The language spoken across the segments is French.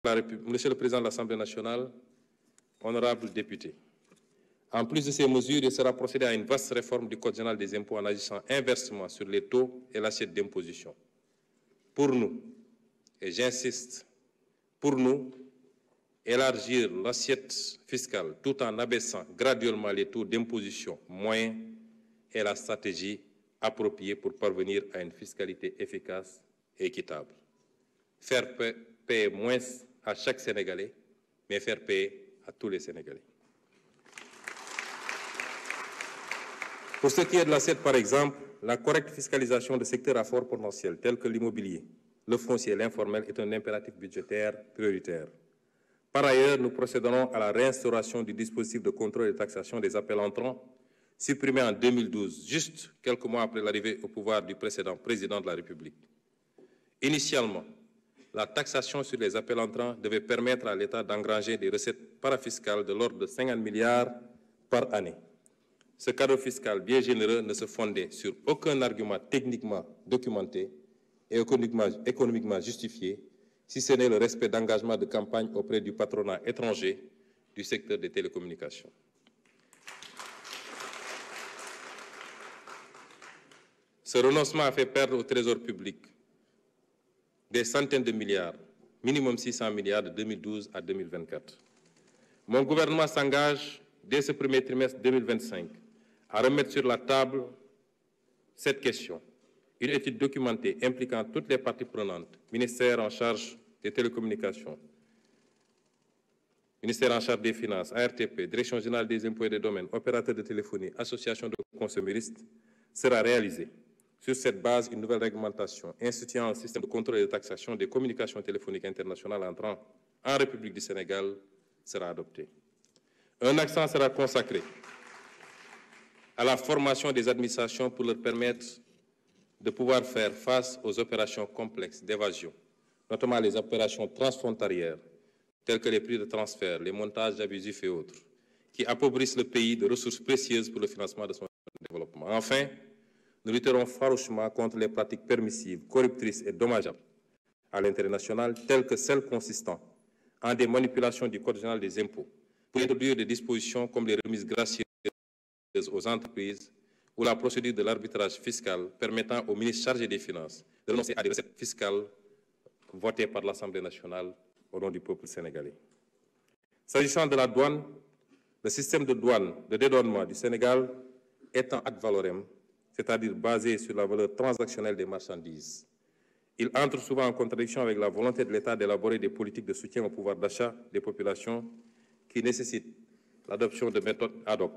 Monsieur le Président de l'Assemblée nationale, honorables députés, en plus de ces mesures, il sera procédé à une vaste réforme du Code général des impôts en agissant inversement sur les taux et l'assiette d'imposition. Pour nous, et j'insiste, pour nous, élargir l'assiette fiscale tout en abaissant graduellement les taux d'imposition moyens est la stratégie appropriée pour parvenir à une fiscalité efficace et équitable. Faire payer moins à chaque Sénégalais, mais faire payer à tous les Sénégalais. Pour ce qui est de l'assiette, par exemple, la correcte fiscalisation de secteurs à fort potentiel, tels que l'immobilier, le foncier et l'informel, est un impératif budgétaire prioritaire. Par ailleurs, nous procéderons à la réinstauration du dispositif de contrôle et de taxation des appels entrants, supprimé en 2012, juste quelques mois après l'arrivée au pouvoir du précédent président de la République. Initialement, la taxation sur les appels entrants devait permettre à l'État d'engranger des recettes parafiscales de l'ordre de 50 milliards par année. Ce cadeau fiscal bien généreux ne se fondait sur aucun argument techniquement documenté et économiquement justifié, si ce n'est le respect d'engagements de campagne auprès du patronat étranger du secteur des télécommunications. Ce renoncement a fait perdre au Trésor public des centaines de milliards, minimum 600 milliards de 2012 à 2024. Mon gouvernement s'engage, dès ce premier trimestre 2025, à remettre sur la table cette question. Une étude documentée impliquant toutes les parties prenantes, ministère en charge des télécommunications, ministère en charge des finances, ARTP, Direction générale des impôts et des domaines, opérateurs de téléphonie, associations de consuméristes, sera réalisée. Sur cette base, une nouvelle réglementation instituant un système de contrôle et de taxation des communications téléphoniques internationales entrant en République du Sénégal sera adoptée. Un accent sera consacré à la formation des administrations pour leur permettre de pouvoir faire face aux opérations complexes d'évasion, notamment les opérations transfrontalières, telles que les prix de transfert, les montages abusifs et autres, qui appauvrissent le pays de ressources précieuses pour le financement de son développement. Enfin, nous lutterons farouchement contre les pratiques permissives, corruptrices et dommageables à l'intérêt national, telles que celles consistant en des manipulations du Code général des impôts, pour introduire des dispositions comme les remises gracieuses aux entreprises ou la procédure de l'arbitrage fiscal permettant au ministre chargé des Finances de renoncer à des recettes fiscales votées par l'Assemblée nationale au nom du peuple sénégalais. S'agissant de la douane, le système de douane de dédouanement du Sénégal étant ad valorem, c'est-à-dire basé sur la valeur transactionnelle des marchandises. Il entre souvent en contradiction avec la volonté de l'État d'élaborer des politiques de soutien au pouvoir d'achat des populations qui nécessitent l'adoption de méthodes ad hoc.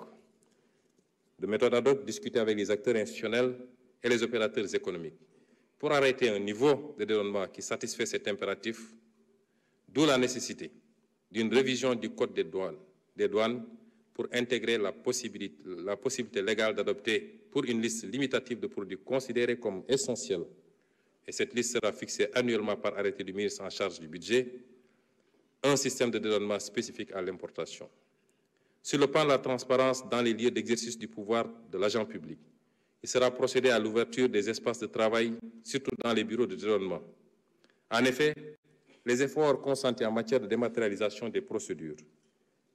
De méthodes ad hoc discutées avec les acteurs institutionnels et les opérateurs économiques pour arrêter un niveau de dédouanement qui satisfait cet impératif, d'où la nécessité d'une révision du Code des douanes pour intégrer la possibilité légale d'adopter pour une liste limitative de produits considérés comme essentiels, et cette liste sera fixée annuellement par arrêté du ministre en charge du budget, un système de dédouanement spécifique à l'importation. Sur le plan de la transparence dans les lieux d'exercice du pouvoir de l'agent public, il sera procédé à l'ouverture des espaces de travail, surtout dans les bureaux de dédouanement. En effet, les efforts consentis en matière de dématérialisation des procédures,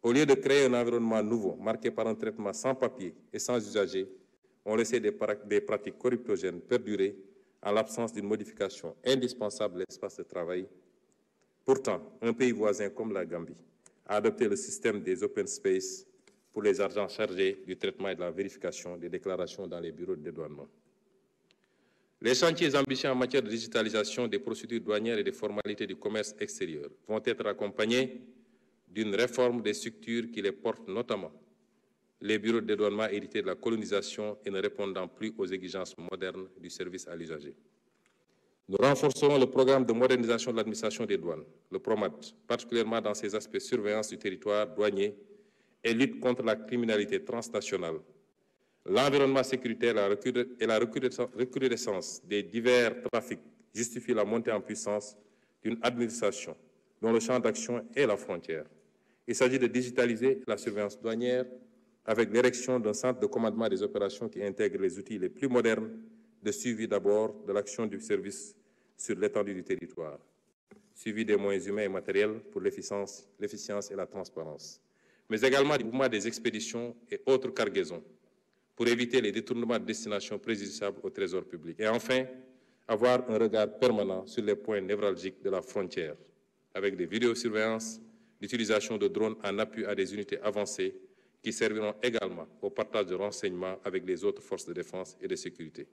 au lieu de créer un environnement nouveau, marqué par un traitement sans papier et sans usager, ont laissé des pratiques corruptogènes perdurer en l'absence d'une modification indispensable de l'espace de travail. Pourtant, un pays voisin comme la Gambie a adopté le système des open space pour les agents chargés du traitement et de la vérification des déclarations dans les bureaux de dédouanement. Les chantiers ambitieux en matière de digitalisation des procédures douanières et des formalités du commerce extérieur vont être accompagnés d'une réforme des structures qui les portent, notamment les bureaux de dédouanement hérités de la colonisation et ne répondant plus aux exigences modernes du service à l'usager. Nous renforcerons le programme de modernisation de l'administration des douanes, le PROMAD, particulièrement dans ses aspects surveillance du territoire douanier et lutte contre la criminalité transnationale, l'environnement sécuritaire et la recrudescence des divers trafics justifient la montée en puissance d'une administration dont le champ d'action est la frontière. Il s'agit de digitaliser la surveillance douanière avec l'érection d'un centre de commandement des opérations qui intègre les outils les plus modernes de suivi d'abord de l'action du service sur l'étendue du territoire. suivi des moyens humains et matériels pour l'efficience et la transparence, mais également du mouvement des expéditions et autres cargaisons pour éviter les détournements de destination préjudiciables au trésor public. Et enfin, avoir un regard permanent sur les points névralgiques de la frontière, avec des vidéosurveillances, l'utilisation de drones en appui à des unités avancées qui serviront également au partage de renseignements avec les autres forces de défense et de sécurité.